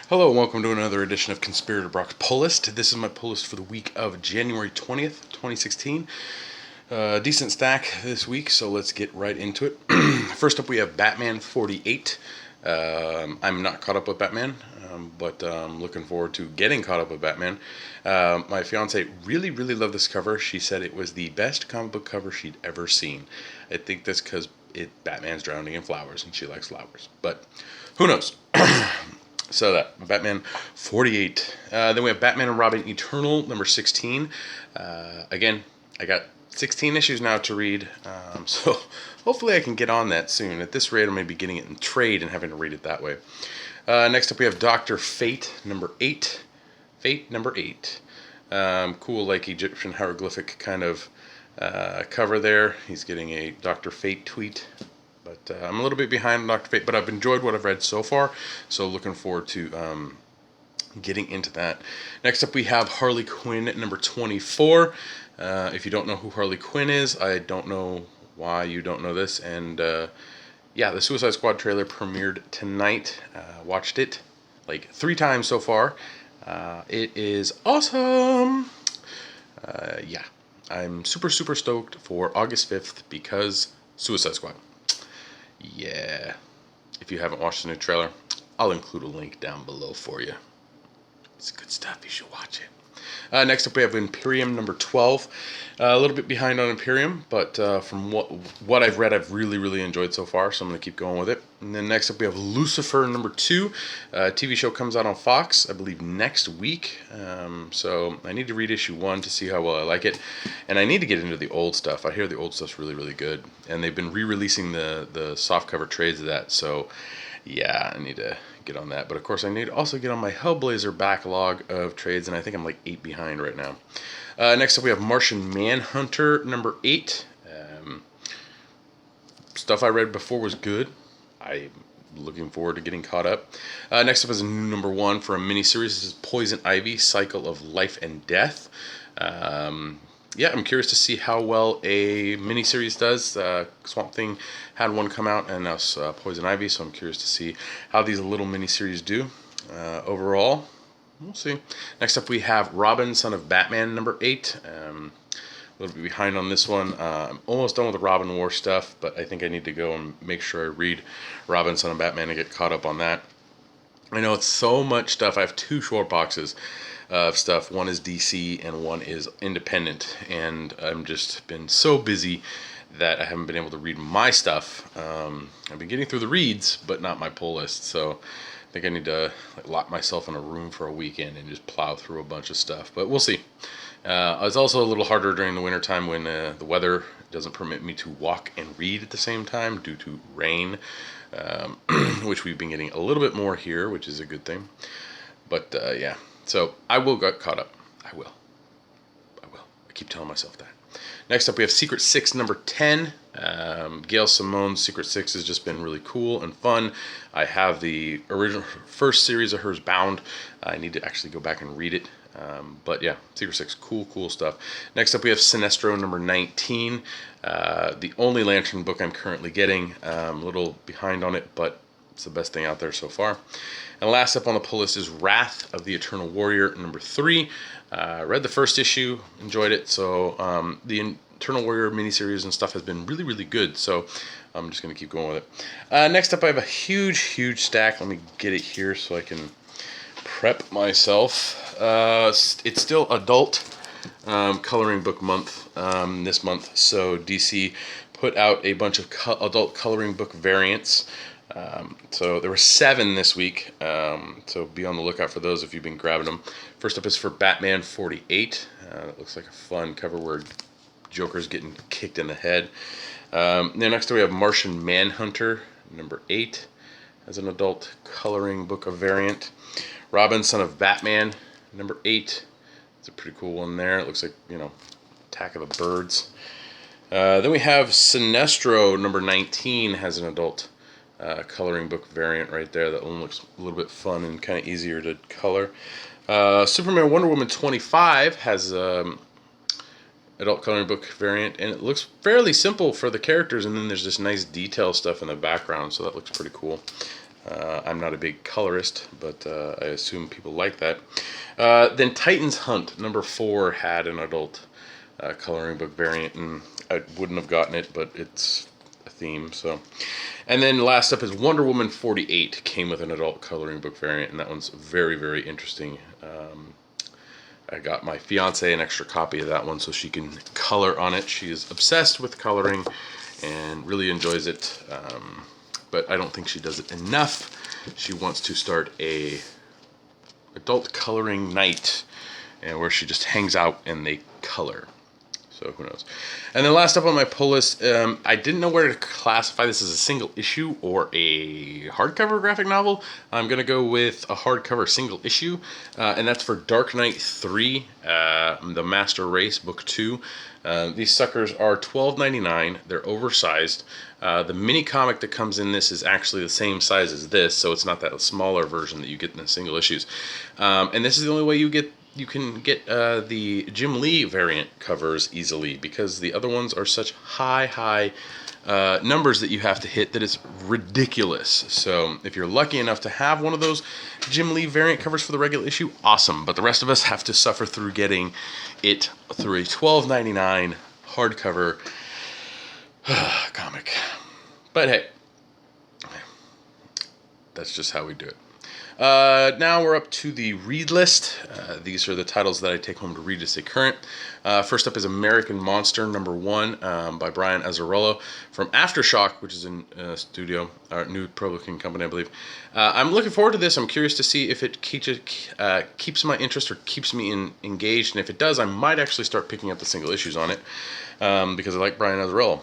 Hello and welcome to another edition of Conspirator Brock's Pull List. This is my pull list for the week of January 20th, 2016. Decent stack this week, so let's get right into it. First up, we have Batman 48. I'm not caught up with Batman, but I'm looking forward to getting caught up with Batman. My fiance really loved this cover. She said it was the best comic book cover she'd ever seen. I think that's because Batman's drowning in flowers, and she likes flowers. But who knows? So that, Batman 48. Then we have Batman and Robin Eternal, number 16. Again, I got 16 issues now to read, so hopefully I can get on that soon. At this rate, I'm going to be getting it in trade and having to read it that way. Next up, we have Dr. Fate, number 8. Fate, number 8. Cool, like Egyptian hieroglyphic kind of cover there. He's getting a Dr. Fate tweet. But I'm a little bit behind on Dr. Fate, but I've enjoyed what I've read so far, so looking forward to getting into that. Next up, we have Harley Quinn, number 24. If you don't know who Harley Quinn is, I don't know why you don't know this. And yeah, the Suicide Squad trailer premiered tonight. Watched it like 3 times so far. It is awesome. Yeah, I'm super stoked for August 5th because Suicide Squad. Yeah, if you haven't watched the new trailer, I'll include a link down below for you. It's good stuff, you should watch it. Next up, we have Imperium number 12. A little bit behind on Imperium, but from what I've read, I've really enjoyed so far, so I'm going to keep going with it. And then next up, we have Lucifer number 2. TV show comes out on Fox, I believe, next week. So I need to read issue 1 to see how well I like it. And I need to get into the old stuff. I hear the old stuff's really good. And they've been re-releasing the softcover trades of that, so yeah, I need to get on that. But of course, I need to also get on my Hellblazer backlog of trades, and I think I'm like 8 behind right now. Next up, we have Martian Manhunter number 8. Stuff I read before was good. I'm looking forward to getting caught up. Next up is a new number 1 for a miniseries. This is Poison Ivy, Cycle of Life and Death. Yeah, I'm curious to see how well a miniseries does. Swamp Thing had one come out, and now Poison Ivy, so I'm curious to see how these little miniseries do. Overall, we'll see. Next up, we have Robin, Son of Batman, number 8. A little bit behind on this one. I'm almost done with the Robin War stuff, but I think I need to go and make sure I read Robin, Son of Batman and get caught up on that. I know it's so much stuff. I have 2 short boxes of stuff. One is DC and one is independent, and I've just been so busy that I haven't been able to read my stuff. I've been getting through the reads, but not my pull list, so I think I need to lock myself in a room for a weekend and just plow through a bunch of stuff, but we'll see. It's also a little harder during the wintertime when the weather doesn't permit me to walk and read at the same time due to rain, which we've been getting a little bit more here, which is a good thing. But yeah, so I will get caught up. I will. I keep telling myself that. Next up, we have Secret 6 number 10. Gail Simone's Secret 6 has just been really cool and fun. I have the original first series of hers bound. I need to actually go back and read it. But yeah, Secret 6, cool stuff. Next up, we have Sinestro number 19. The only Lantern book I'm currently getting. I'm a little behind on it, but it's the best thing out there so far. And last up on the pull list is Wrath of the Eternal Warrior number 3. Read the first issue, enjoyed it. So the Eternal Warrior miniseries and stuff has been really good. So I'm just going to keep going with it. Next up, I have a huge stack. Let me get it here so I can prep myself. It's still adult coloring book month this month. So DC put out a bunch of adult coloring book variants. So there were 7 this week, so be on the lookout for those if you've been grabbing them. First up is for Batman 48. That looks like a fun cover where Joker's getting kicked in the head. Then next we have Martian Manhunter, number 8, as an adult coloring book of variant. Robin, Son of Batman, number 8. It's a pretty cool one there. It looks like, Attack of the Birds. Then we have Sinestro, number 19, has an adult coloring book variant right there. That one looks a little bit fun and kind of easier to color. Superman Wonder Woman 25 has adult coloring book variant, and it looks fairly simple for the characters, and then there's this nice detail stuff in the background, so that looks pretty cool. I'm not a big colorist, but I assume people like that. Then Titan's Hunt, number 4, had an adult coloring book variant, and I wouldn't have gotten it, but it's a theme, so. And then last up is Wonder Woman 48, came with an adult coloring book variant, and that one's very, very interesting. I got my fiance an extra copy of that one so she can color on it. She is obsessed with coloring and really enjoys it, but I don't think she does it enough. She wants to start a adult coloring night, and where she just hangs out and they color. So who knows? And then last up on my pull list, I didn't know where to classify this as a single issue or a hardcover graphic novel. I'm going to go with a hardcover single issue, and that's for Dark Knight 3, The Master Race, Book 2. These suckers are $12.99. They're oversized. The mini comic that comes in this is actually the same size as this, so it's not that smaller version that you get in the single issues. And this is the only way you can get the Jim Lee variant covers easily, because the other ones are such high numbers that you have to hit that it's ridiculous. So if you're lucky enough to have one of those Jim Lee variant covers for the regular issue, awesome. But the rest of us have to suffer through getting it through a $12.99 hardcover comic. But hey, that's just how we do it. Now we're up to the read list. These are the titles that I take home to read as they current. First up is American Monster #1 by Brian Azzarello from Aftershock, which is a studio, or New Publishing Company, I believe. I'm looking forward to this. I'm curious to see if it keeps my interest or keeps me engaged, and if it does, I might actually start picking up the single issues on it, because I like Brian Azzarello.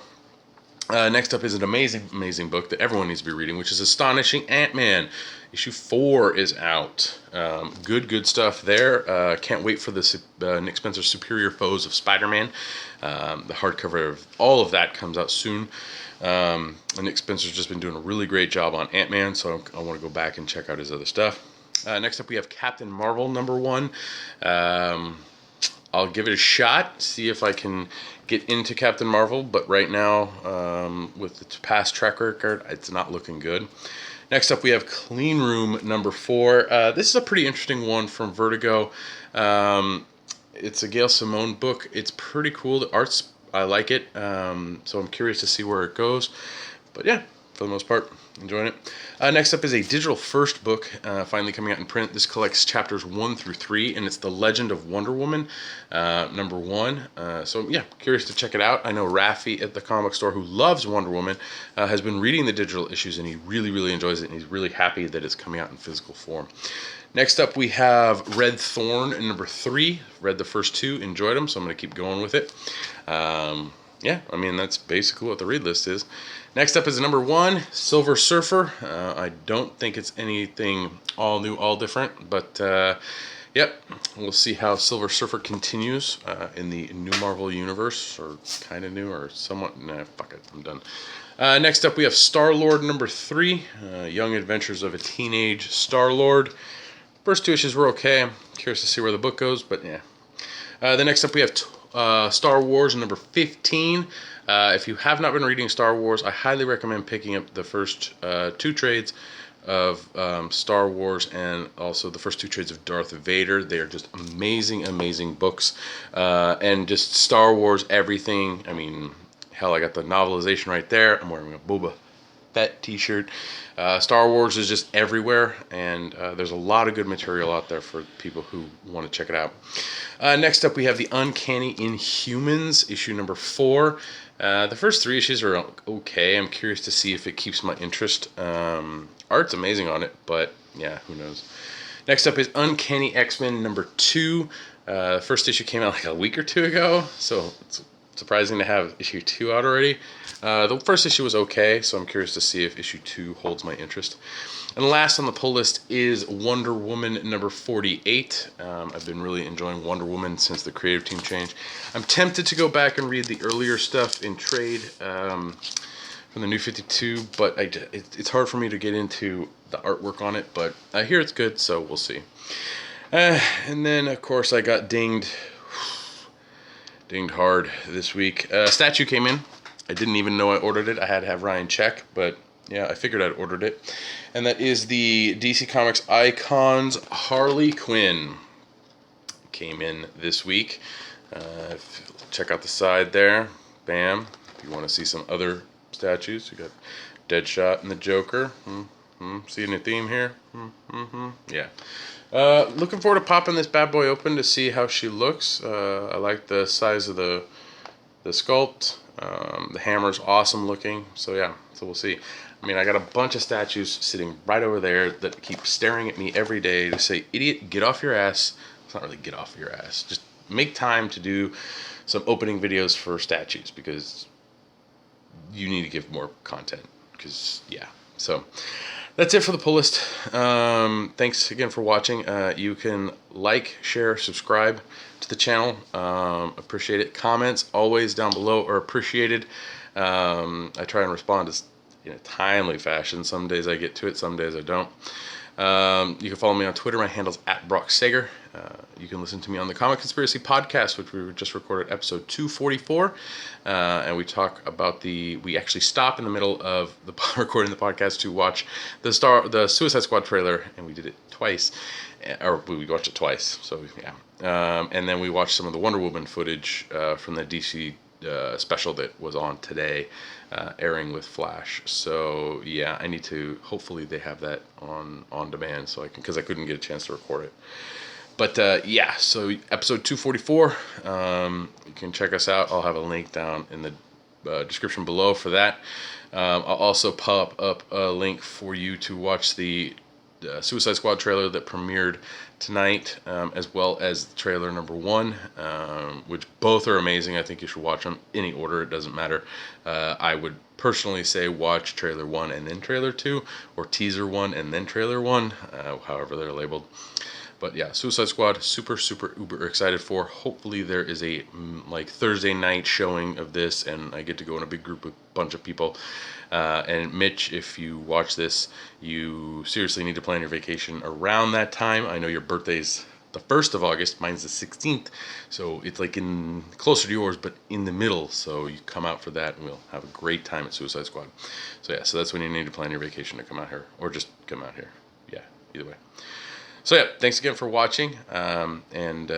Next up is an amazing book that everyone needs to be reading, which is Astonishing Ant-Man. Issue 4 is out. Good stuff there. Can't wait for the Nick Spencer Superior Foes of Spider-Man. The hardcover of all of that comes out soon. And Nick Spencer's just been doing a really great job on Ant-Man, so I want to go back and check out his other stuff. Next up we have Captain Marvel #1. I'll give it a shot, see if I can get into Captain Marvel, but right now, with the past track record, it's not looking good. Next up, we have Clean Room #4. This is a pretty interesting one from Vertigo. It's a Gail Simone book. It's pretty cool. The art's, I like it, so I'm curious to see where it goes. But yeah, for the most part, enjoying it. Next up is a digital first book, finally coming out in print. This collects chapters 1 through 3, and it's The Legend of Wonder Woman, #1. So yeah, curious to check it out. I know Rafi at the comic store, who loves Wonder Woman, has been reading the digital issues, and he really enjoys it, and he's really happy that it's coming out in physical form. Next up, we have Red Thorn #3. Read the first 2, enjoyed them, so I'm going to keep going with it. Yeah, I mean, that's basically what the read list is. Next up is #1, Silver Surfer. I don't think it's anything all new, all different, but yep, we'll see how Silver Surfer continues in the new Marvel universe, or kind of new, or somewhat. Nah, fuck it, I'm done. Next up, we have Star-Lord #3, Young Adventures of a Teenage Star-Lord. First 2 issues were okay. I'm curious to see where the book goes, but yeah. The next up, we have Star Wars #15. If you have not been reading Star Wars, I highly recommend picking up the first 2 trades of Star Wars, and also the first 2 trades of Darth Vader. They are just amazing books, and just Star Wars everything. I mean, hell, I got the novelization right there. I'm wearing a Boba Fett t-shirt. Star Wars is just everywhere, and there's a lot of good material out there for people who want to check it out. Next up, we have The Uncanny Inhumans, issue #4. The first 3 issues are okay. I'm curious to see if it keeps my interest. Art's amazing on it, but yeah, who knows. Next up is Uncanny X-Men #2. First issue came out like a week or 2 ago, so it's surprising to have issue 2 out already. The first issue was okay, so I'm curious to see if issue 2 holds my interest. And last on the pull list is Wonder Woman #48. I've been really enjoying Wonder Woman since the creative team change. I'm tempted to go back and read the earlier stuff in trade from the New 52, but it's hard for me to get into the artwork on it, but I hear it's good, so we'll see. And then, of course, I got dinged hard this week. Statue came in. I didn't even know I ordered it. I had to have Ryan check, but Yeah, I figured I'd ordered it. And that is the DC Comics Icons Harley Quinn. Came in this week. Check out the side there. Bam. If you want to see some other statues, you got Deadshot and the Joker. See any theme here? Yeah. Looking forward to popping this bad boy open to see how she looks. I like the size of the sculpt. The hammer's awesome looking. So yeah, so we'll see. I mean, I got a bunch of statues sitting right over there that keep staring at me every day to say, idiot, get off your ass. It's not really get off your ass. Just make time to do some opening videos for statues because you need to give more content. Because, yeah. So that's it for the pull list. Thanks again for watching. You can like, share, subscribe to the channel. Appreciate it. Comments always down below are appreciated. I try and respond in a timely fashion. Some days I get to it, some days I don't. You can follow me on Twitter. My handle's @BrockSager. You can listen to me on the Comic Conspiracy podcast, which we just recorded episode 244. And we talk about we actually stop in the middle of the recording the podcast to watch the Suicide Squad trailer, and we did it twice. Or we watched it twice, so yeah. And then we watched some of the Wonder Woman footage from the DC special that was on today, airing with Flash. So yeah, I need to. Hopefully they have that on demand, so because I couldn't get a chance to record it. But yeah, so episode 244. You can check us out. I'll have a link down in the description below for that. I'll also pop up a link for you to watch the Suicide Squad trailer that premiered tonight, as well as trailer number 1, which both are amazing. I think you should watch them any order. It doesn't matter. I would personally say watch trailer 1 and then trailer 2, or teaser 1 and then trailer 1, however they're labeled. But yeah, Suicide Squad, super uber excited for. Hopefully there is a like Thursday night showing of this, and I get to go in a big group with a bunch of people. And Mitch, if you watch this, you seriously need to plan your vacation around that time. I know your birthday's the 1st of August, mine's the 16th, so it's like in closer to yours, but in the middle. So you come out for that, and we'll have a great time at Suicide Squad. So yeah, so that's when you need to plan your vacation to come out here, or just come out here. Yeah, either way. So yeah, thanks again for watching, and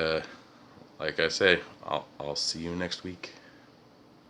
like I say, I'll see you next week.